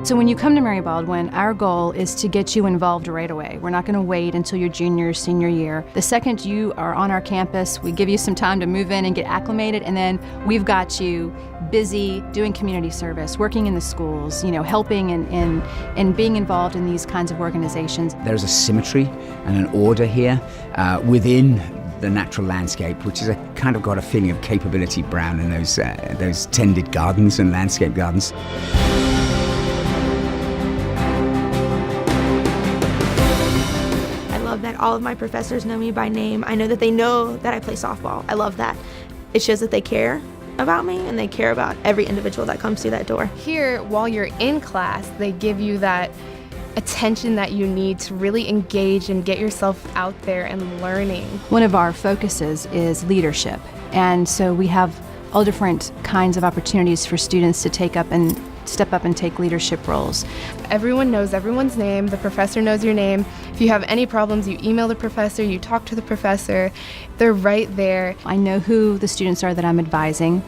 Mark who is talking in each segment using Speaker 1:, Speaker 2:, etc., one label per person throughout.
Speaker 1: So when you come to Mary Baldwin, our goal is to get you involved right away. We're not going to wait until your junior or senior year. The second you are on our campus, we give you some time to move in and get acclimated, and then we've got you busy doing community service, working in the schools, helping and being involved in these kinds of organizations.
Speaker 2: There's a symmetry and an order here within the natural landscape, which has kind of got a feeling of capability Brown in those tended gardens and landscape gardens.
Speaker 3: That all of my professors know me by name. I know that they know that I play softball. I love that. It shows that they care about me and they care about every individual that comes through that door.
Speaker 4: Here, while you're in class, they give you that attention that you need to really engage and get yourself out there and learning.
Speaker 1: One of our focuses is leadership, and so we have all different kinds of opportunities for students to step up and take leadership roles.
Speaker 4: Everyone knows everyone's name. The professor knows your name. If you have any problems, you email the professor, you talk to the professor. They're right there.
Speaker 1: I know who the students are that I'm advising.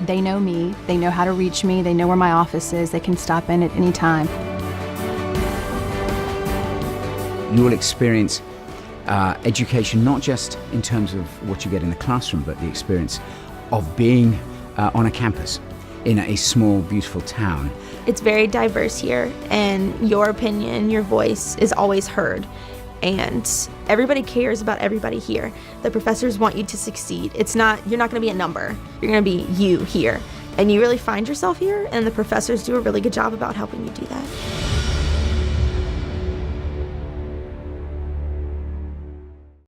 Speaker 1: They know me. They know how to reach me. They know where my office is. They can stop in at any time.
Speaker 2: You will experience education not just in terms of what you get in the classroom, but the experience of being on a campus in a small, beautiful town.
Speaker 3: It's very diverse here, and your opinion, your voice is always heard. And everybody cares about everybody here. The professors want you to succeed. You're not gonna be a number. You're gonna be you here. And you really find yourself here, and the professors do a really good job about helping you do that.